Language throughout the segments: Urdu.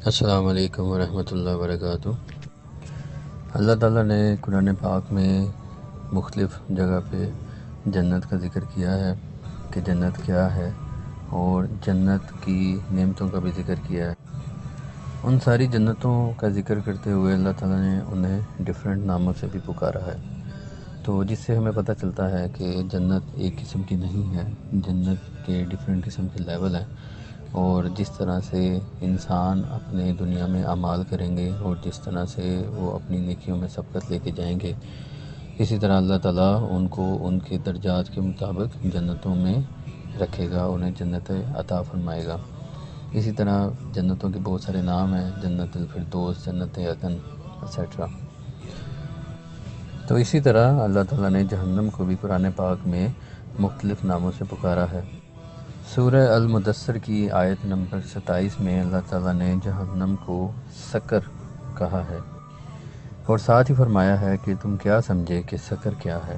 السلام علیکم ورحمۃ اللہ وبرکاتہ۔ اللہ تعالیٰ نے قرآن پاک میں مختلف جگہ پہ جنت کا ذکر کیا ہے کہ جنت کیا ہے، اور جنت کی نعمتوں کا بھی ذکر کیا ہے۔ ان ساری جنتوں کا ذکر کرتے ہوئے اللہ تعالیٰ نے انہیں ڈیفرنٹ ناموں سے بھی پکارا ہے، تو جس سے ہمیں پتہ چلتا ہے کہ جنت ایک قسم کی نہیں ہے، جنت کے ڈیفرنٹ قسم کے لیول ہیں، اور جس طرح سے انسان اپنے دنیا میں اعمال کریں گے اور جس طرح سے وہ اپنی نیکیوں میں سبقت لے کے جائیں گے، اسی طرح اللہ تعالیٰ ان کو ان کے درجات کے مطابق جنتوں میں رکھے گا، انہیں جنت عطا فرمائے گا۔ اسی طرح جنتوں کے بہت سارے نام ہیں، جنت الفردوس، جنت عدن ایٹسیٹرا۔ تو اسی طرح اللہ تعالیٰ نے جہنم کو بھی قرآن پاک میں مختلف ناموں سے پکارا ہے۔ سورہ المدثر کی آیت نمبر 27 میں اللہ تعالیٰ نے جہنم کو سقر کہا ہے، اور ساتھ ہی فرمایا ہے کہ تم کیا سمجھے کہ سقر کیا ہے،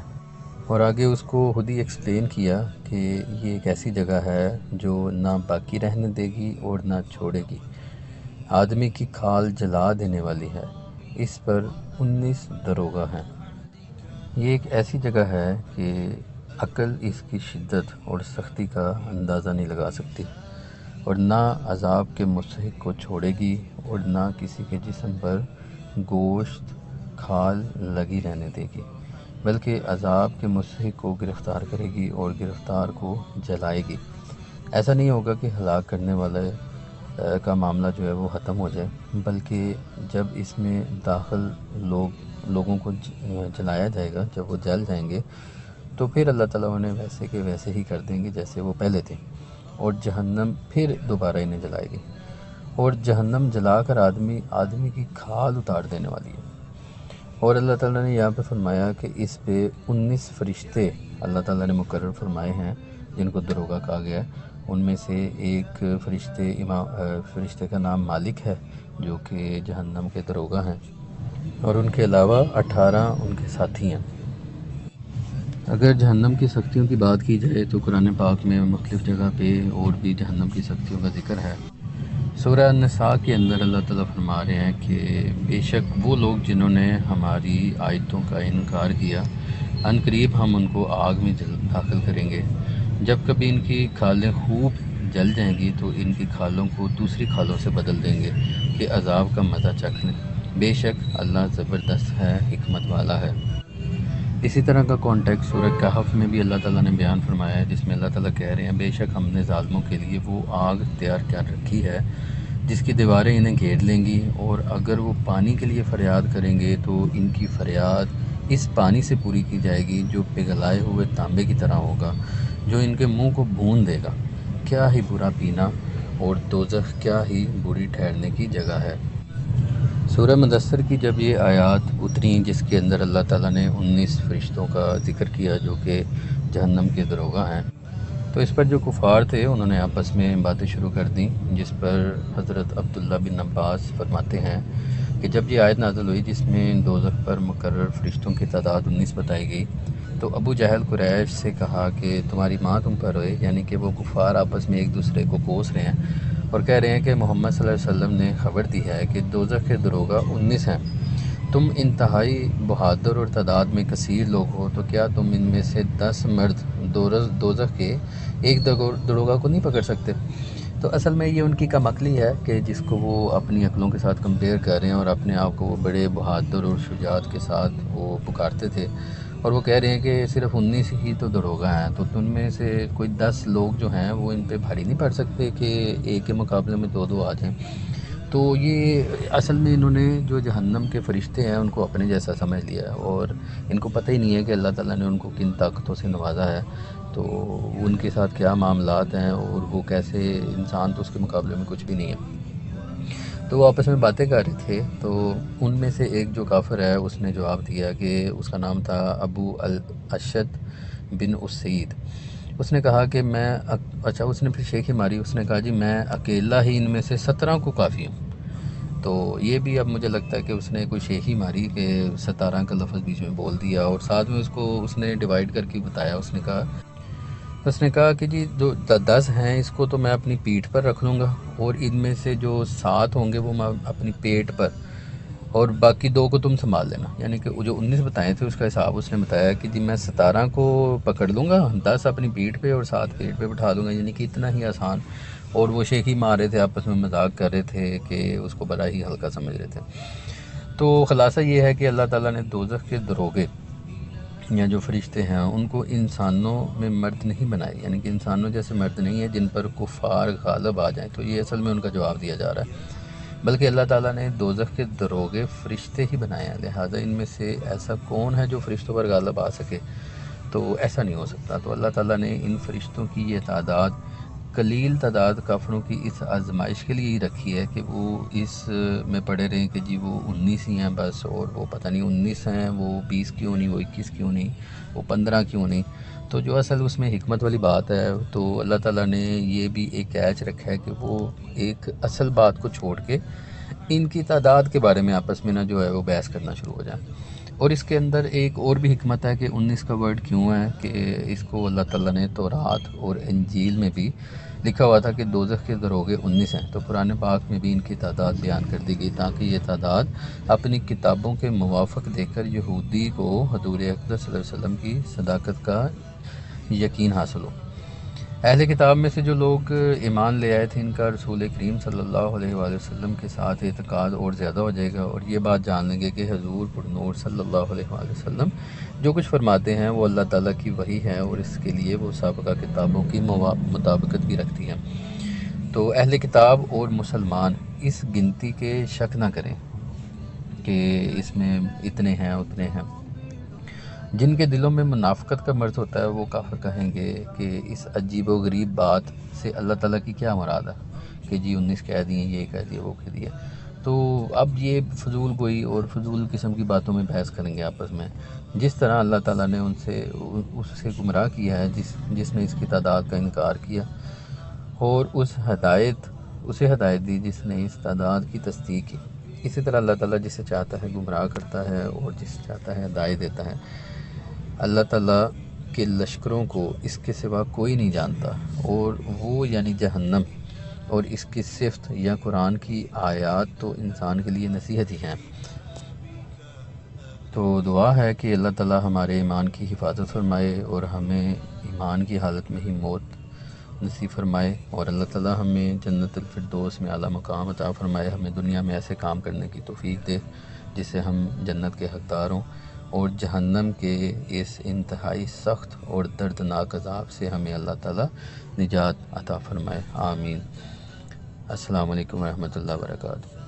اور آگے اس کو خود ہی ایکسپلین کیا کہ یہ ایک ایسی جگہ ہے جو نہ باقی رہنے دے گی اور نہ چھوڑے گی، آدمی کی کھال جلا دینے والی ہے، اس پر 19 دروغہ ہیں۔ یہ ایک ایسی جگہ ہے کہ عقل اس کی شدت اور سختی کا اندازہ نہیں لگا سکتی، اور نہ عذاب کے مستحق کو چھوڑے گی اور نہ کسی کے جسم پر گوشت کھال لگی رہنے دے گی، بلکہ عذاب کے مستحق کو گرفتار کرے گی اور گرفتار کو جلائے گی۔ ایسا نہیں ہوگا کہ ہلاک کرنے والے کا معاملہ جو ہے وہ ختم ہو جائے، بلکہ جب اس میں داخل لوگوں کو جلایا جائے گا، جب وہ جل جائیں گے تو پھر اللہ تعالیٰ انہیں ویسے کے ویسے ہی کر دیں گے جیسے وہ پہلے تھے، اور جہنم پھر دوبارہ انہیں جلائے گی، اور جہنم جلا کر آدمی کی کھال اتار دینے والی ہے۔ اور اللہ تعالیٰ نے یہاں پہ فرمایا کہ اس پہ 19 فرشتے اللہ تعالیٰ نے مقرر فرمائے ہیں جن کو دروغہ کہا گیا ہے۔ ان میں سے ایک فرشتے کا نام مالک ہے جو کہ جہنم کے دروغہ ہیں، اور ان کے علاوہ 18 ان کے ساتھی ہیں۔ اگر جہنم کی سختیوں کی بات کی جائے تو قرآن پاک میں مختلف جگہ پہ اور بھی جہنم کی سختیوں کا ذکر ہے۔ سورہ النساء کے اندر اللہ تعالیٰ فرما رہے ہیں کہ بے شک وہ لوگ جنہوں نے ہماری آیتوں کا انکار کیا، ان قریب ہم ان کو آگ میں داخل کریں گے، جب کبھی ان کی کھالیں خوب جل جائیں گی تو ان کی کھالوں کو دوسری کھالوں سے بدل دیں گے کہ عذاب کا مزہ چکھ لیں، بے شک اللہ زبردست ہے، حکمت والا ہے۔ اسی طرح کا کانٹیکٹ سورہ کہف میں بھی اللہ تعالیٰ نے بیان فرمایا ہے، جس میں اللہ تعالیٰ کہہ رہے ہیں بے شک ہم نے ظالموں کے لیے وہ آگ تیار کر رکھی ہے جس کی دیواریں انہیں گھیر لیں گی، اور اگر وہ پانی کے لیے فریاد کریں گے تو ان کی فریاد اس پانی سے پوری کی جائے گی جو پگھلائے ہوئے تانبے کی طرح ہوگا، جو ان کے منہ کو بھون دے گا۔ کیا ہی برا پینا اور دوزخ کیا ہی بری ٹھہرنے کی جگہ ہے۔ سورہ مدثر کی جب یہ آیات اتریں جس کے اندر اللہ تعالیٰ نے 19 فرشتوں کا ذکر کیا جو کہ جہنم کے دروغہ ہیں، تو اس پر جو کفار تھے انہوں نے آپس میں باتیں شروع کر دیں، جس پر حضرت عبداللہ بن عباس فرماتے ہیں کہ جب یہ آیت نازل ہوئی جس میں دوزخ پر مقرر فرشتوں کی تعداد 19 بتائی گئی، تو ابو جہل قریش سے کہا کہ تمہاری ماں تم پر ہوئے، یعنی کہ وہ کفار آپس میں ایک دوسرے کو کوس رہے ہیں اور کہہ رہے ہیں کہ محمد صلی اللہ علیہ وسلم نے خبر دی ہے کہ دوزخ کے دروغہ 19 ہیں، تم انتہائی بہادر اور تعداد میں کثیر لوگ ہو، تو کیا تم ان میں سے 10 مرد دوزخ کے ایک دروغہ کو نہیں پکڑ سکتے؟ تو اصل میں یہ ان کی کم عقلی ہے کہ جس کو وہ اپنی عقلوں کے ساتھ کمپیئر کر رہے ہیں، اور اپنے آپ کو وہ بڑے بہادر اور شجاعت کے ساتھ وہ پکارتے تھے، اور وہ کہہ رہے ہیں کہ صرف 19 ہی تو دروغہ ہیں، تو ان میں سے کوئی 10 لوگ جو ہیں وہ ان پہ بھاری نہیں پڑ سکتے کہ ایک کے مقابلے میں 2 آ جائیں۔ تو یہ اصل میں انہوں نے جو جہنم کے فرشتے ہیں ان کو اپنے جیسا سمجھ لیا ہے، اور ان کو پتہ ہی نہیں ہے کہ اللہ تعالیٰ نے ان کو کن طاقتوں سے نوازا ہے، تو ان کے ساتھ کیا معاملات ہیں، اور وہ کیسے انسان تو اس کے مقابلے میں کچھ بھی نہیں ہے۔ تو وہ آپس میں باتیں کر رہے تھے، تو ان میں سے ایک جو کافر ہے اس نے جواب دیا کہ اس کا نام تھا ابو الاشد بن اسید۔ اس نے کہا کہ اس نے پھر شیخی ماری، اس نے کہا جی میں اکیلا ہی ان میں سے 17 کو کافی ہوں۔ تو یہ بھی اب مجھے لگتا ہے کہ اس نے کوئی شیخی ماری کہ 17 کا لفظ بیچ میں بول دیا، اور ساتھ میں اس نے ڈیوائیڈ کر کے بتایا، اس نے کہا اس نے کہا کہ جی جو 10 ہیں اس کو تو میں اپنی پیٹھ پر رکھ لوں گا، اور ان میں سے جو 7 ہوں گے وہ میں اپنی پیٹ پر، اور باقی 2 کو تم سنبھال لینا. یعنی کہ جو 19 بتائے تھے اس کا حساب اس نے بتایا کہ جی میں 17 کو پکڑ لوں گا، 10 اپنی پیٹھ پہ اور 7 پیٹ پہ بٹھا لوں گا. یعنی کہ اتنا ہی آسان. اور وہ شیخ ہی مار رہے تھے، آپس میں مذاق کر رہے تھے کہ اس کو بڑا ہی ہلکا سمجھ رہے تھے. تو خلاصہ یہ ہے کہ اللہ تعالیٰ نے دوزخ کے دروغے یا جو فرشتے ہیں ان کو انسانوں میں مرد نہیں بنائے، یعنی کہ انسانوں جیسے مرد نہیں ہے جن پر کفار غالب آ جائیں. تو یہ اصل میں ان کا جواب دیا جا رہا ہے، بلکہ اللہ تعالیٰ نے دوزخ کے دروغے فرشتے ہی بنائے ہیں. لہٰذا ان میں سے ایسا کون ہے جو فرشتوں پر غالب آ سکے؟ تو ایسا نہیں ہو سکتا. تو اللہ تعالیٰ نے ان فرشتوں کی یہ تعداد قلیل تعداد کافروں کی اس آزمائش کے لیے ہی رکھی ہے کہ وہ اس میں پڑے رہیں کہ جی وہ 19 ہی ہیں بس، اور وہ پتہ نہیں 19 ہیں، وہ 20 کیوں نہیں، وہ 21 کیوں نہیں، وہ 15 کیوں نہیں. تو جو اصل اس میں حکمت والی بات ہے، تو اللہ تعالیٰ نے یہ بھی ایک کیچ رکھا ہے کہ وہ ایک اصل بات کو چھوڑ کے ان کی تعداد کے بارے میں آپس میں جو ہے وہ بحث کرنا شروع ہو جائیں. اور اس کے اندر ایک اور بھی حکمت ہے کہ 19 کا ورڈ کیوں ہے، کہ اس کو اللہ تعالیٰ نے تورات اور انجیل میں بھی لکھا ہوا تھا کہ دوزخ کے دروغے 19 ہیں. تو قرآن پاک میں بھی ان کی تعداد بیان کر دی گئی تاکہ یہ تعداد اپنی کتابوں کے موافق دیکھ کر یہودی کو حضور اقدس صلی اللہ علیہ وسلم کی صداقت کا یقین حاصل ہو. اہل کتاب میں سے جو لوگ ایمان لے آئے تھے ان کا رسول کریم صلی اللہ علیہ وآلہ وسلم کے ساتھ اعتقاد اور زیادہ ہو جائے گا، اور یہ بات جان لیں گے کہ حضور پر نور صلی اللہ علیہ وآلہ وسلم جو کچھ فرماتے ہیں وہ اللہ تعالیٰ کی وحی ہے، اور اس کے لیے وہ سابقہ کتابوں کی مطابقت بھی رکھتی ہیں. تو اہل کتاب اور مسلمان اس گنتی کے شک نہ کریں کہ اس میں اتنے ہیں اتنے ہیں. جن کے دلوں میں منافقت کا مرض ہوتا ہے وہ کافر کہیں گے کہ اس عجیب و غریب بات سے اللہ تعالیٰ کی کیا مراد ہے کہ جی 19 کہہ دیے، یہ کہہ دیے، وہ کہہ دیے. تو اب یہ فضول گوئی اور فضول قسم کی باتوں میں بحث کریں گے آپس میں. جس طرح اللہ تعالیٰ نے اس سے گمراہ کیا ہے جس نے اس کی تعداد کا انکار کیا، اور اسے ہدایت دی جس نے اس تعداد کی تصدیق کی. اسی طرح اللہ تعالیٰ جسے چاہتا ہے گمراہ کرتا ہے اور جسے چاہتا ہے ہدایت دیتا ہے. اللہ تعالیٰ کے لشکروں کو اس کے سوا کوئی نہیں جانتا، اور وہ یعنی جہنم اور اس کی صفت یا قرآن کی آیات تو انسان کے لیے نصیحت ہی ہیں. تو دعا ہے کہ اللہ تعالیٰ ہمارے ایمان کی حفاظت فرمائے اور ہمیں ایمان کی حالت میں ہی موت نصیب فرمائے، اور اللہ تعالیٰ ہمیں جنت الفردوس میں اعلیٰ مقام عطا فرمائے. ہمیں دنیا میں ایسے کام کرنے کی توفیق دے جس سے ہم جنت کے حقدار ہوں، اور جہنم کے اس انتہائی سخت اور دردناک عذاب سے ہمیں اللہ تعالیٰ نجات عطا فرمائے. آمین. السلام علیکم ورحمۃ اللہ وبرکاتہ.